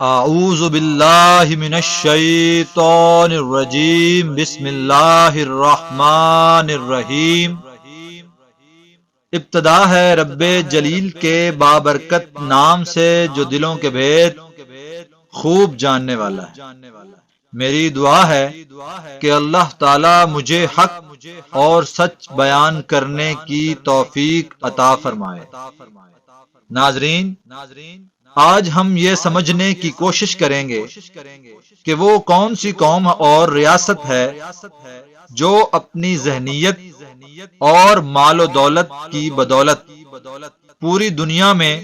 اعوذ باللہ من الشیطان الرجیم بسم اللہ الرحمن الرحیم۔ ابتدا ہے رب جلیل کے بابرکت نام سے جو دلوں کے بھید خوب جاننے والا ہے۔ میری دعا ہے کہ اللہ تعالی مجھے حق اور سچ بیان کرنے کی توفیق عطا فرمائے۔ ناظرین، آج ہم یہ سمجھنے کی کوشش کریں گے کہ وہ کون سی قوم اور ریاست ہے جو اپنی ذہنیت اور مال و دولت کی بدولت پوری دنیا میں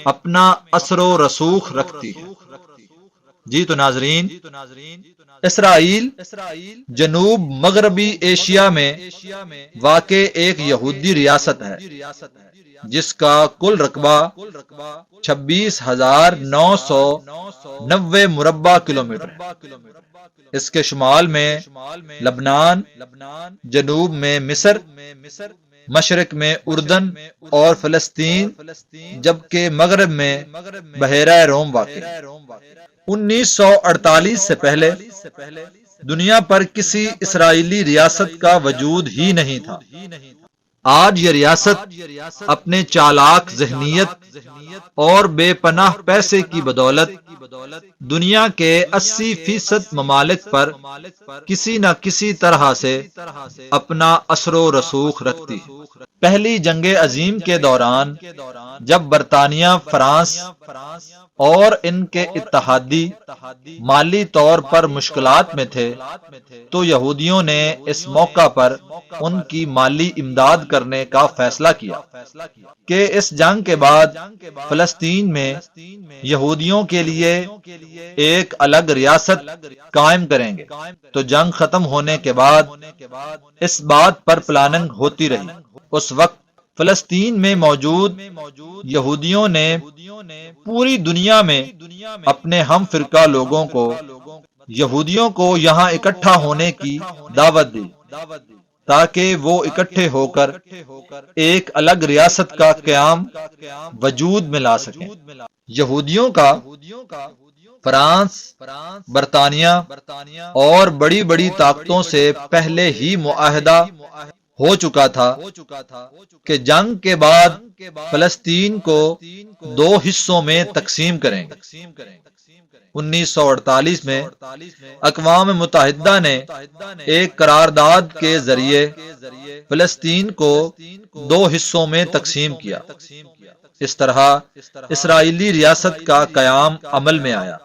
اپنا اثر و رسوخ رکھتی ہے۔ جی تو ناظرین، اسرائیل جنوب مغربی ایشیا میں واقع ایک یہودی ریاست ہے جس کا کل رقبہ 26,990 مربع کلومیٹر ہے۔ اس کے شمال میں لبنان، جنوب میں مصر، مشرق میں اردن اور فلسطین، جبکہ مغرب میں بحیرہ روم واقع ہے۔ 1948 سے پہلے دنیا پر کسی اسرائیلی ریاست کا وجود ہی نہیں تھا۔ آج یہ ریاست اپنے چالاک ذہنیت اور بے پناہ پیسے کی بدولت دنیا کے 80% ممالک پر کسی نہ کسی طرح سے اپنا اثر و رسوخ رکھتی ہے۔ پہلی جنگ عظیم کے دوران جب برطانیہ، فرانس اور ان کے اتحادی مالی طور پر مشکلات میں تھے تو یہودیوں نے اس موقع پر ان کی مالی امداد کرنے کا فیصلہ کیا کہ اس جنگ کے بعد فلسطین میں یہودیوں کے لیے ایک الگ ریاست قائم کریں گے۔ تو جنگ ختم ہونے کے بعد اس بات پر پلاننگ ہوتی رہی۔ اس وقت فلسطین میں موجود یہودیوں نے پوری دنیا میں اپنے ہم فرقہ لوگوں کو یہودیوں کو یہاں اکٹھا ہونے کی دعوت دی تاکہ وہ اکٹھے ہو کر ایک الگ ریاست کا قیام وجود میں لا سکیں۔ یہودیوں کا فرانس، برطانیہ اور بڑی بڑی طاقتوں سے پہلے ہی معاہدہ ہو چکا تھا کہ جنگ کے بعد فلسطین کو 2 حصوں میں تقسیم کریں گے۔ 1948 میں اقوام متحدہ نے ایک قرارداد کے ذریعے فلسطین کو 2 حصوں میں تقسیم کیا۔ اس طرح اسرائیلی ریاست کا قیام عمل میں آیا۔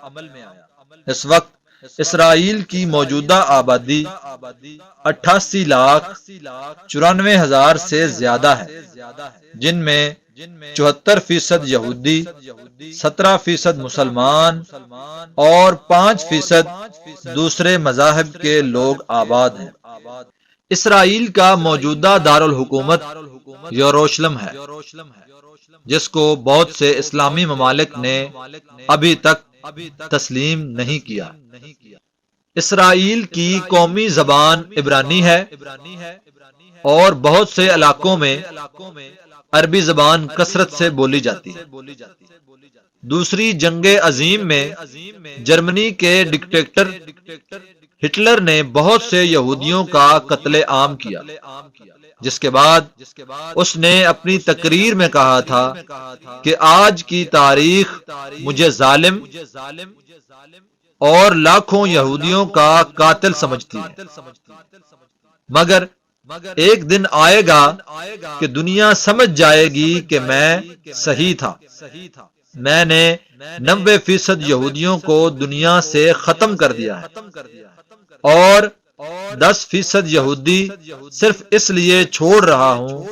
اس وقت اسرائیل کی موجودہ آبادی 88,94,000 سے زیادہ ہے، جن میں 74% یہودی، 17% مسلمان اور 5% دوسرے مذاہب کے لوگ آباد ہیں۔ اسرائیل کا موجودہ دارالحکومت یروشلم ہے، جس کو بہت سے اسلامی ممالک نے ابھی تک تسلیم نہیں کیا۔ اسرائیل کی قومی زبان عبرانی ہے اور بہت سے علاقوں میں عربی زبان کثرت سے بولی جاتی ہے۔ دوسری جنگ عظیم میں جرمنی کے ڈکٹیٹر ہٹلر نے بہت سے یہودیوں کا قتل عام کیا، جس کے بعد اس نے اپنی تقریر میں کہا تھا کہ آج کی تاریخ مجھے ظالم اور لاکھوں یہودیوں کا قاتل سمجھتی ہے، مگر ایک دن آئے گا کہ دنیا سمجھ جائے گی کہ میں صحیح تھا۔ میں نے 90% یہودیوں کو دنیا سے ختم کر دیا ہے اور 10% یہودی صرف اس لیے چھوڑ رہا ہوں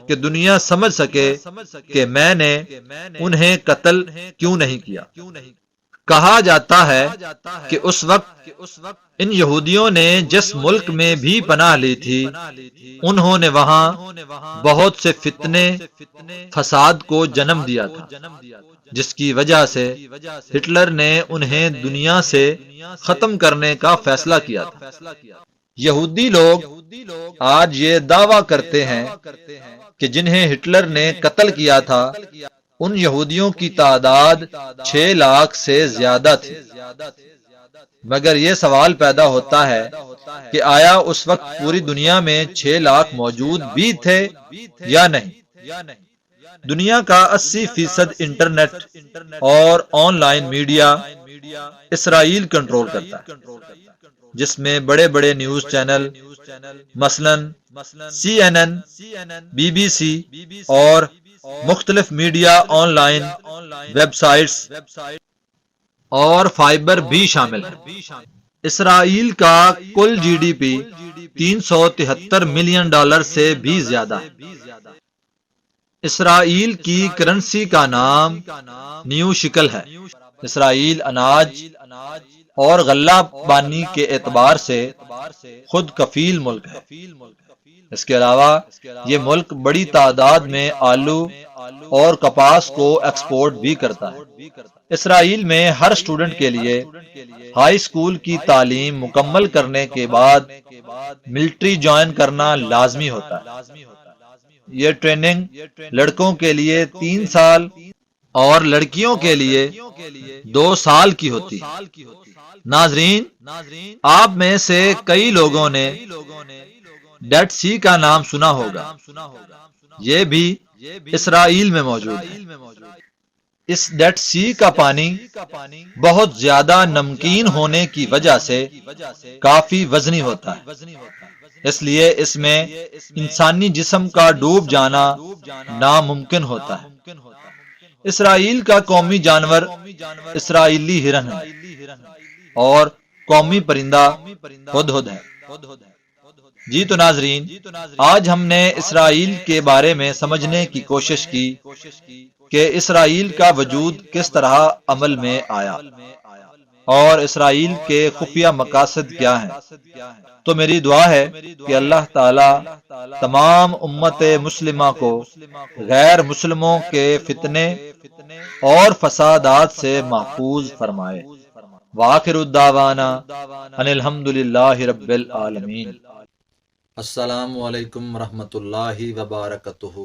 کہ دنیا سمجھ سکے کہ میں نے انہیں قتل کیوں نہیں کیا۔ کہا جاتا ہے کہ اس وقت ان یہودیوں نے جس ملک میں بھی پناہ لی تھی، انہوں نے وہاں بہت سے فتنے فساد کو جنم دیا تھا، جس کی وجہ سے ہٹلر نے انہیں دنیا سے ختم کرنے کا فیصلہ کیا تھا۔ یہودی لوگ آج یہ دعویٰ کرتے ہیں کہ جنہیں ہٹلر نے قتل کیا تھا ان یہودیوں کی تعداد 6 لاکھ سے زیادہ تھی۔ مگر یہ سوال پیدا ہوتا ہے کہ آیا اس وقت پوری دنیا میں 6 لاکھ موجود بھی تھے یا نہیں؟ دنیا کا 80% انٹرنیٹ اور on line media Israel control کرتا ہے، جس میں بڑے بڑے نیوز چینل مثلا CNN، BBC اور مختلف media on line web sites اور فائبر بھی شامل ہیں۔ اسرائیل کا کل GDP $373 ملین سے بھی زیادہ ہے۔ اسرائیل کی کرنسی کا نام نیو شکل ہے۔ اسرائیل اناج اور غلہ بانی کے اعتبار سے خود کفیل ملک ہے۔ اس کے علاوہ یہ ملک بڑی تعداد میں آلو اور کپاس کو ایکسپورٹ بھی کرتا ہے۔ اسرائیل میں ہر اسٹوڈنٹ کے لیے ہائی اسکول کی تعلیم مکمل کرنے کے بعد ملٹری جوائن کرنا لازمی ہوتا ہے۔ یہ ٹریننگ لڑکوں کے لیے 3 سال اور لڑکیوں کے لیے 2 سال کی ہوتی ہے۔ ناظرین، آپ میں سے کئی لوگوں نے ڈیڈ سی کا نام سنا ہوگا۔ یہ بھی اسرائیل میں موجود ہے۔ اس ڈیڈ سی کا پانی بہت زیادہ نمکین ہونے کی وجہ سے کافی وزنی ہوتا ہے، اس لیے اس میں انسانی جسم کا ڈوب جانا ناممکن ہوتا ہے۔ اسرائیل کا قومی جانور اسرائیلی ہرن ہے اور قومی پرندہ ہدہد ہے۔ جی تو ناظرین، آج ہم نے اسرائیل کے بارے میں سمجھنے کی کوشش کی کہ اسرائیل کا وجود کس طرح عمل میں آیا اور اسرائیل کے خفیہ مقاصد کیا ہیں۔ تو میری دعا ہے کہ اللہ تعالی تمام امت مسلمہ کو غیر مسلموں کے فتنے اور فسادات سے محفوظ فرمائے۔ وآخر الدعوانا ان الحمدللہ رب العالمین۔ السلام علیکم ورحمۃ اللہ وبرکاتہ۔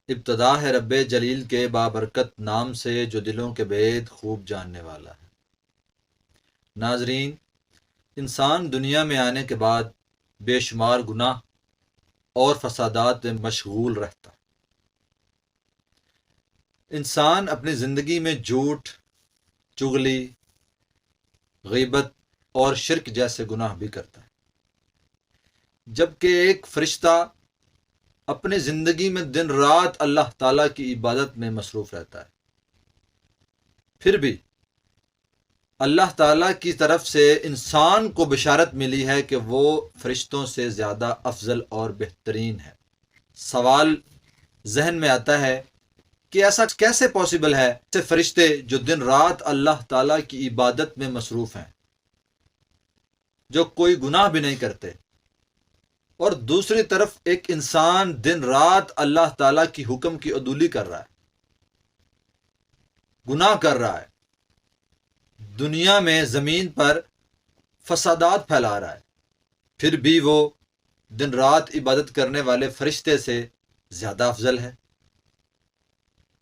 ابتدا ہے رب جلیل کے بابرکت نام سے جو دلوں کے بید خوب جاننے والا ہے۔ ناظرین، انسان دنیا میں آنے کے بعد بے شمار گناہ اور فسادات میں مشغول رہتا ہے۔ انسان اپنی زندگی میں جھوٹ، چغلی، غیبت اور شرک جیسے گناہ بھی کرتا ہے، جبکہ ایک فرشتہ اپنی زندگی میں دن رات اللہ تعالیٰ کی عبادت میں مصروف رہتا ہے۔ پھر بھی اللہ تعالیٰ کی طرف سے انسان کو بشارت ملی ہے کہ وہ فرشتوں سے زیادہ افضل اور بہترین ہے۔ سوال ذہن میں آتا ہے کہ ایسا کیسے پاسبل ہے کہ فرشتے جو دن رات اللہ تعالیٰ کی عبادت میں مصروف ہیں، جو کوئی گناہ بھی نہیں کرتے، اور دوسری طرف ایک انسان دن رات اللہ تعالیٰ کی حکم کی عدولی کر رہا ہے، گناہ کر رہا ہے، دنیا میں زمین پر فسادات پھیلا رہا ہے، پھر بھی وہ دن رات عبادت کرنے والے فرشتے سے زیادہ افضل ہے۔